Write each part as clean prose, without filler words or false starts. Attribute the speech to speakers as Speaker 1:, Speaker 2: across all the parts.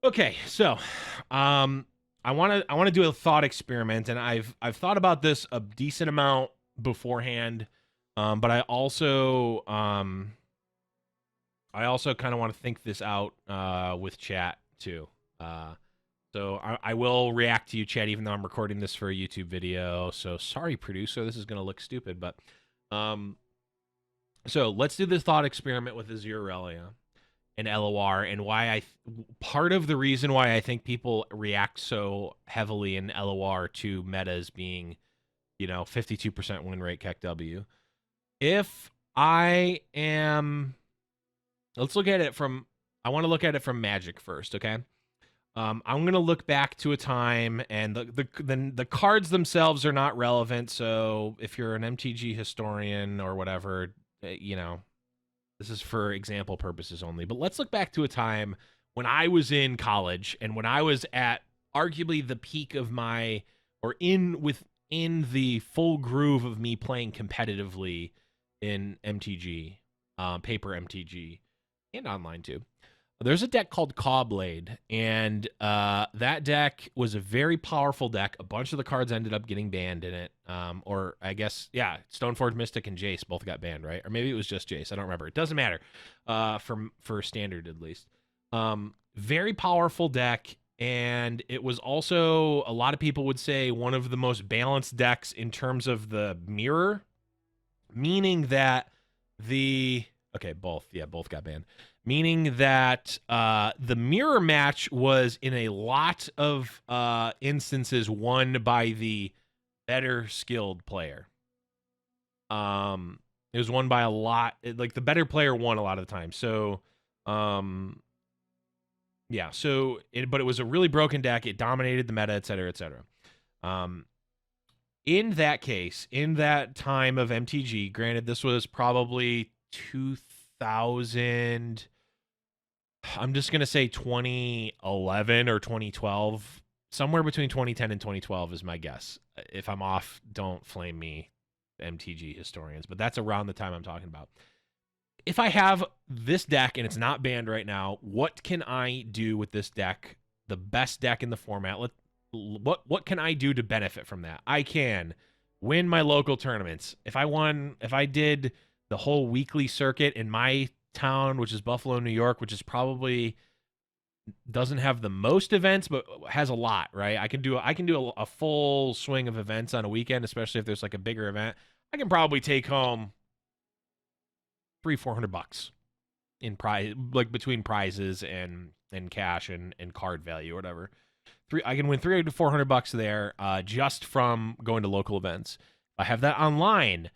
Speaker 1: Okay, so I want to do a thought experiment, and I've thought about this a decent amount beforehand, but I also kind of want to think this out with chat too. Uh, so I will react to you, chat, even though I'm recording this for a YouTube video. So sorry, producer, this is gonna look stupid, but um, so let's do this thought experiment with Azir Irelia and LOR, and why part of the reason why I think people react so heavily in LOR to metas being, 52% win rate KEK W. If I am, let's look at it from, I want to look at it from Magic first, okay? I'm gonna look back to a time, and the cards themselves are not relevant. So if you're an MTG historian or whatever, this is for example purposes only. But let's look back to a time when I was in college and when I was at arguably the peak of my, or within the full groove of me playing competitively in MTG, paper MTG, and online too. There's a deck called Cawblade, and that deck was a very powerful deck. A bunch of the cards ended up getting banned in it. Or I guess, yeah, Stoneforge Mystic and Jace both got banned, right? Or maybe it was just Jace. I don't remember. It doesn't matter, for standard at least. Very powerful deck, and it was also, a lot of people would say, one of the most balanced decks in terms of the mirror, meaning that both got banned. Meaning that the mirror match was in a lot of instances won by the better skilled player. It was won by a lot, like the better player won a lot of the time. So, yeah. But it was a really broken deck. It dominated the meta, et cetera, et cetera. In that case, in that time of MTG, granted, this was probably 2000. I'm just going to say 2011 or 2012. Somewhere between 2010 and 2012 is my guess. If I'm off, don't flame me, MTG historians. But that's around the time I'm talking about. If I have this deck and it's not banned right now, what can I do with this deck? The best deck in the format. What can I do to benefit from that? I can win my local tournaments. If I did the whole weekly circuit in my town, which is Buffalo, New York, which is probably doesn't have the most events, but has a lot, right? I can do a full swing of events on a weekend, especially if there's like a bigger event. I can probably take home $300-400 in prize, like between prizes and cash and card value or whatever. I can win $300-400 there, just from going to local events. If I have that online,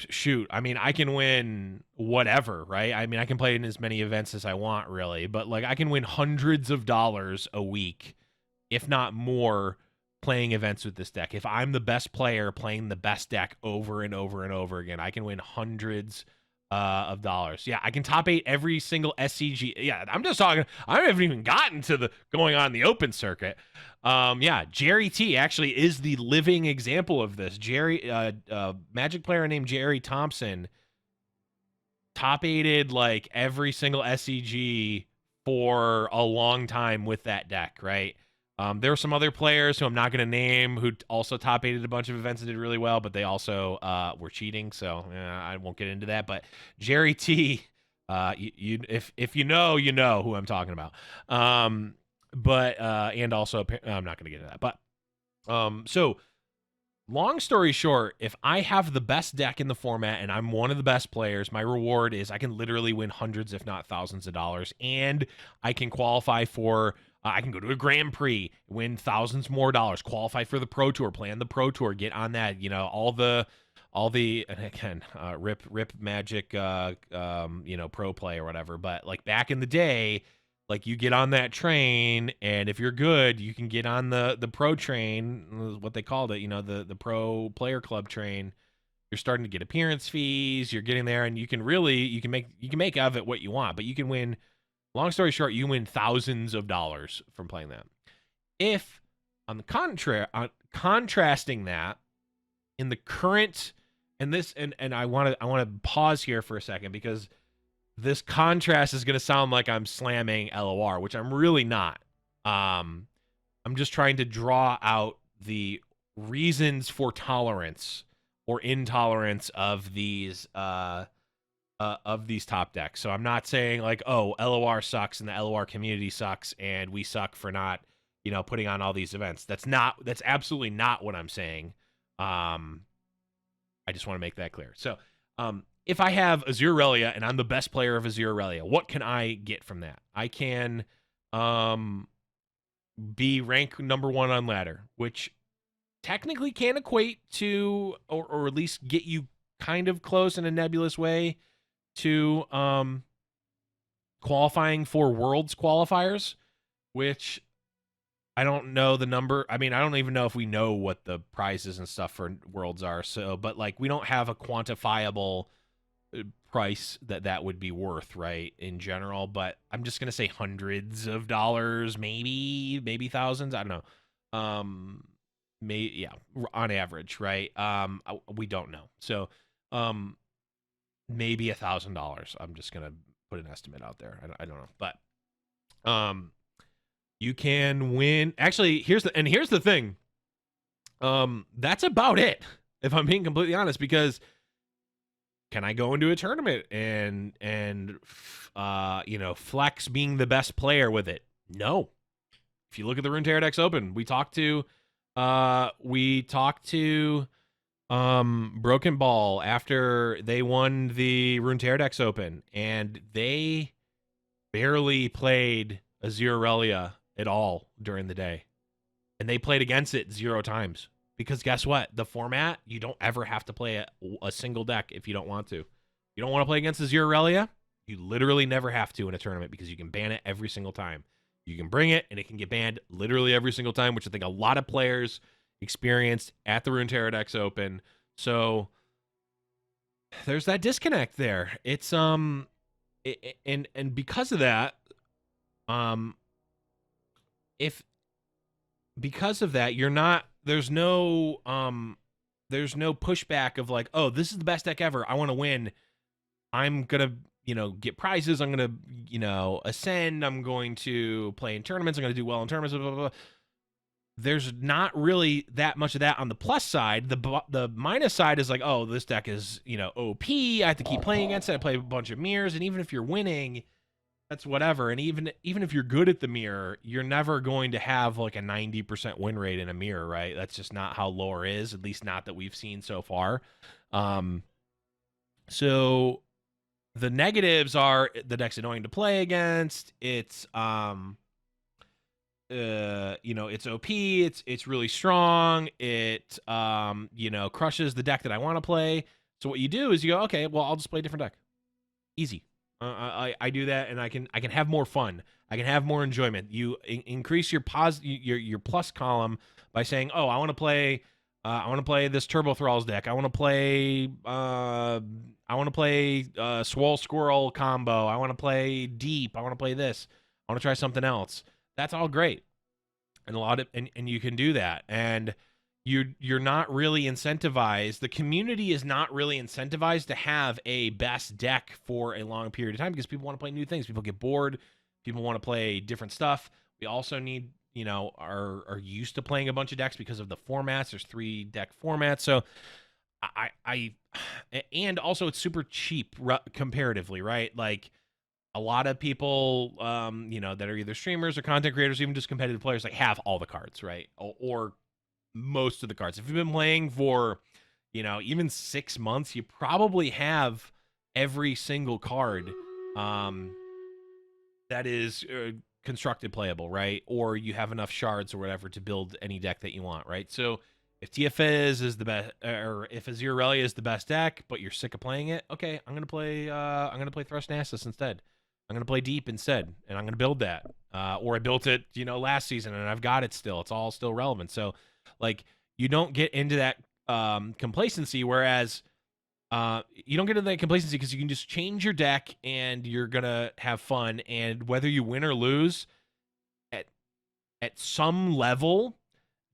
Speaker 1: shoot, I mean, I can win whatever, right? I mean, I can play in as many events as I want, really, but like I can win hundreds of dollars a week, if not more, playing events with this deck. If I'm the best player playing the best deck over and over and over again, I can win hundreds of dollars. Yeah, I can top 8 every single SCG. Yeah, I'm just talking, I haven't even gotten to the going on the open circuit. Yeah, Jerry T actually is the living example of this. Magic player named Jerry Thompson top 8'd like every single SCG for a long time with that deck, right? There were some other players who I'm not going to name who also top 8'd a bunch of events and did really well, but they also were cheating, so I won't get into that. But Jerry T, if you know who I'm talking about. But and also I'm not going to get into that. But so long story short, if I have the best deck in the format and I'm one of the best players, my reward is I can literally win hundreds, if not thousands of dollars, and I can qualify for. I can go to a Grand Prix, win thousands more dollars, qualify for the Pro Tour, play on the Pro Tour, get on that. All the, and again, rip Magic, pro play or whatever. But like back in the day, like you get on that train, and if you're good, you can get on the pro train, what they called it, the pro player club train. You're starting to get appearance fees. You're getting there, and you can make of it what you want, but you can win. Long story short, you win thousands of dollars from playing that. If, on the contrary, contrasting that in the current, and I want to pause here for a second, because this contrast is going to sound like I'm slamming LOR, which I'm really not. I'm just trying to draw out the reasons for tolerance or intolerance of these top decks. So I'm not saying like, oh, LOR sucks and the LOR community sucks and we suck for not, putting on all these events. That's absolutely not what I'm saying. I just want to make that clear. So, if I have Azir Irelia and I'm the best player of Azir Irelia, what can I get from that? I can be rank number 1 on ladder, which technically can equate to, or at least get you kind of close in a nebulous way to qualifying for Worlds qualifiers, which I don't know the number. I mean, I don't even know if we know what the prizes and stuff for Worlds are. So, but like, we don't have a quantifiable price that would be worth, right, in general. But I'm just gonna say hundreds of dollars, maybe thousands. I don't know. Yeah, on average, right? We don't know. So, maybe $1,000. I'm just gonna put an estimate out there. I don't know, but you can win. Actually, here's the thing. That's about it, if I'm being completely honest, because can I go into a tournament and flex being the best player with it? No. If you look at the Runeterra Dex Open, we talked to Broken Ball after they won the Runeterra Dex Open, and they barely played Azir Irelia at all during the day. And they played against it 0 times. Because guess what? The format, you don't ever have to play a single deck if you don't want to. You don't want to play against Azir Irelia? You literally never have to in a tournament because you can ban it every single time. You can bring it, and it can get banned literally every single time, which I think a lot of players experienced at the Runeterra Dex Open. So there's that disconnect there. It's and because of that, because of that, you're not, there's no pushback of like, oh, this is the best deck ever, I want to win, I'm gonna get prizes, I'm gonna ascend, I'm going to play in tournaments, I'm gonna do well in tournaments, blah, blah, blah. There's not really that much of that on the plus side. The minus side is like, oh, this deck is OP, I have to keep playing against it, I play a bunch of mirrors, and even if you're winning, that's whatever. And even if you're good at the mirror, you're never going to have like a 90% win rate in a mirror, right? That's just not how lore is, at least not that we've seen so far. So the negatives are the deck's annoying to play against. It's it's OP, it's really strong. It crushes the deck that I want to play. So what you do is you go, okay, well, I'll just play a different deck. Easy. I do that, and I can have more fun. I can have more enjoyment. You increase your your plus column by saying, "Oh, I want to play this Turbo Thralls deck. I want to play Swole Squirrel combo. I want to play Deep. I want to play this. I want to try something else." That's all great, and and you can do that, and you're not really incentivized. The community is not really incentivized to have a best deck for a long period of time because people want to play new things. People get bored. People want to play different stuff. We also need, are used to playing a bunch of decks because of the formats. There's 3 deck formats. So and also it's super cheap comparatively, right? Like a lot of people, that are either streamers or content creators, even just competitive players, like have all the cards, right? Or most of the cards. If you've been playing for, even 6 months, you probably have every single card that is constructed playable, right? Or you have enough shards or whatever to build any deck that you want, right? So if TFS is the best, or if Azir Irelia is the best deck, but you're sick of playing it, okay, I'm gonna play Thrush Nasus instead. I'm gonna play Deep instead, and I'm gonna build that. Or I built it, last season, and I've got it still. It's all still relevant. So like, you don't get into that complacency, whereas you don't get into that complacency because you can just change your deck and you're gonna have fun. And whether you win or lose, at some level,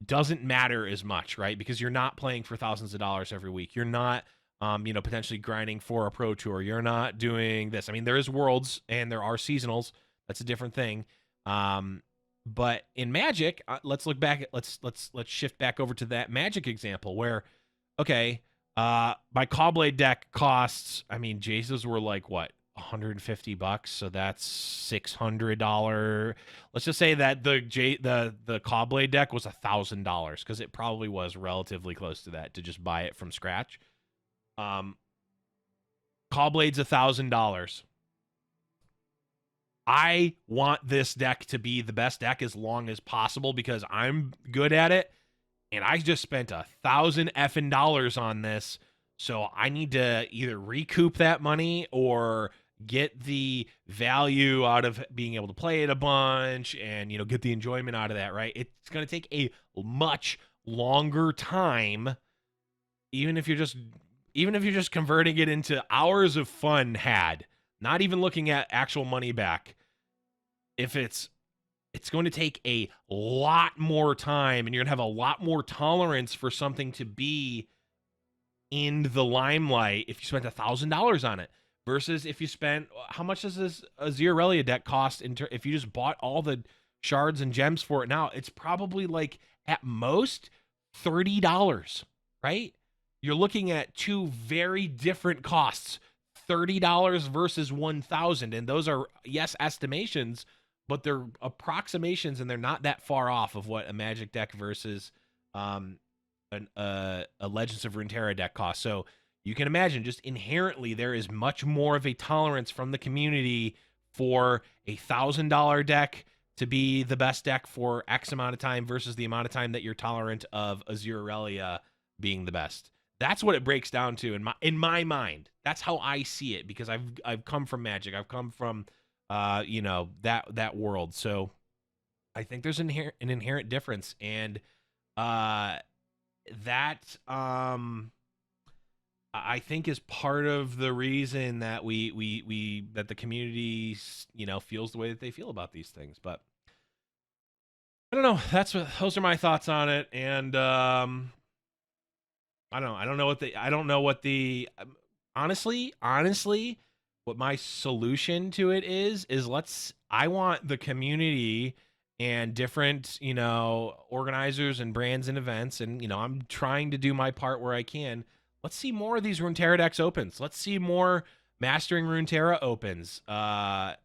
Speaker 1: doesn't matter as much, right? Because you're not playing for thousands of dollars every week. You're not, potentially grinding for a pro tour. You're not doing this. I mean, there is Worlds and there are seasonals. That's a different thing. But in Magic, let's look back at let's shift back over to that Magic example where, okay, my Cobblade deck costs. I mean, Jace's were like what, $150, so that's $600. Let's just say that the Cobblade deck was $1,000 because it probably was relatively close to that to just buy it from scratch. Cobblade's $1,000. I want this deck to be the best deck as long as possible because I'm good at it, and I just spent $1,000 on this, so I need to either recoup that money or get the value out of being able to play it a bunch and get the enjoyment out of that. Right? It's going to take a much longer time, even if you're just converting it into hours of fun had, not even looking at actual money back. If it's going to take a lot more time and you're going to have a lot more tolerance for something to be in the limelight if you spent $1,000 on it versus if you spent, how much does this Azir Irelia deck cost if you just bought all the shards and gems for it now? It's probably like at most $30, right? You're looking at two very different costs, $30 versus $1,000, and those are, yes, estimations, but they're approximations, and they're not that far off of what a Magic deck versus a Legends of Runeterra deck costs. So you can imagine, just inherently, there is much more of a tolerance from the community for a $1,000 deck to be the best deck for X amount of time versus the amount of time that you're tolerant of Azir Irelia being the best. That's what it breaks down to in my mind. That's how I see it because I've come from Magic. I've come from that world. So I think there's an inherent difference, and that I think is part of the reason that that the community feels the way that they feel about these things. But I don't know. Those are my thoughts on it, and I don't know what the honestly what my solution to it is I want the community and different, organizers and brands and events, and I'm trying to do my part where I can. Let's see more of these Runeterra decks opens. Let's see more Mastering Runeterra opens. I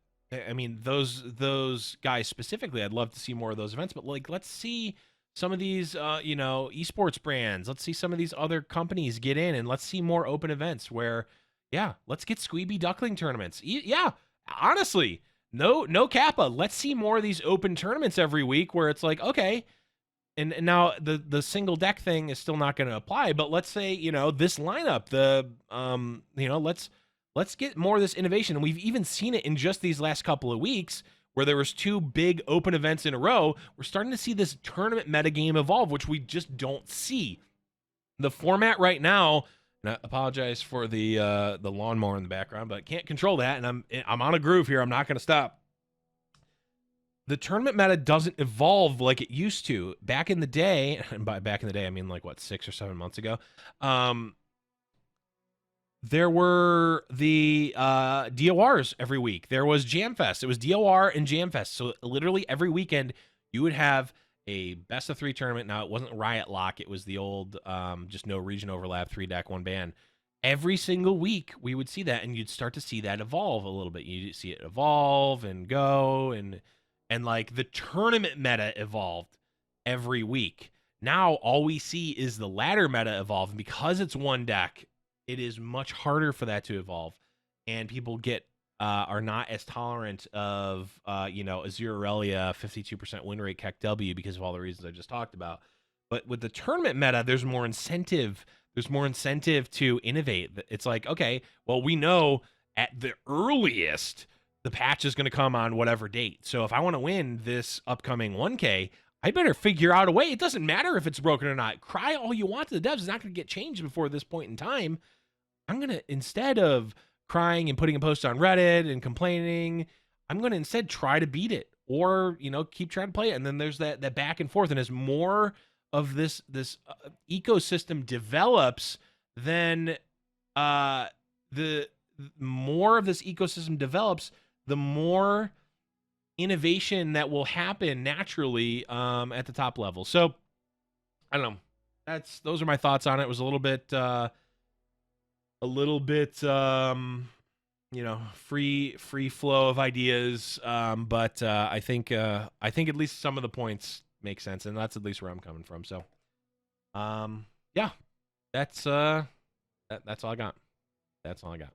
Speaker 1: mean, those guys specifically, I'd love to see more of those events, but let's see some of these, esports brands. Let's see some of these other companies get in, and let's see more open events where, yeah, let's get Squeeby Duckling tournaments. Yeah, honestly, no kappa. Let's see more of these open tournaments every week where it's like, okay, and now the single deck thing is still not going to apply, but let's say, this lineup, let's get more of this innovation. And we've even seen it in just these last couple of weeks where there was two big open events in a row. We're starting to see this tournament metagame evolve, which we just don't see. The format right now, and I apologize for the lawnmower in the background, but I can't control that, and I'm on a groove here. I'm not going to stop. The tournament meta doesn't evolve like it used to. Back in the day, and by back in the day, I mean 6 or 7 months ago, there were the DORs every week. There was Jamfest. It was DOR and Jamfest. So literally every weekend you would have a best of 3 tournament. Now it wasn't Riot Lock. It was the old just no region overlap, 3 deck, 1 ban. Every single week we would see that, and you'd start to see that evolve a little bit. You see it evolve and go, and like the tournament meta evolved every week. Now all we see is the ladder meta evolve, and because it's 1 deck, it is much harder for that to evolve, and people are not as tolerant of Azir Irelia 52% win rate Keck W because of all the reasons I just talked about. But with the tournament meta, there's more incentive. There's more incentive to innovate. It's like, okay, well, we know at the earliest the patch is going to come on whatever date. So if I want to win this upcoming 1K, I better figure out a way. It doesn't matter if it's broken or not. Cry all you want to the devs. It's not going to get changed before this point in time. I'm going to, instead of crying and putting a post on Reddit and complaining, I'm going to instead try to beat it or, keep trying to play it. And then there's that back and forth. And as more of this ecosystem develops, then the more of this ecosystem develops, the more innovation that will happen naturally at the top level. So I don't know. Those are my thoughts on it. It was a little bit free flow of ideas. But I think at least some of the points make sense, and that's at least where I'm coming from. So yeah, that's all I got. That's all I got.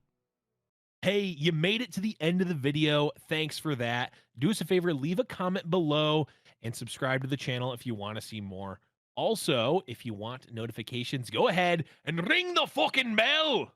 Speaker 1: Hey, you made it to the end of the video. Thanks for that. Do us a favor, leave a comment below and subscribe to the channel if you want to see more. Also, if you want notifications, go ahead and ring the fucking bell.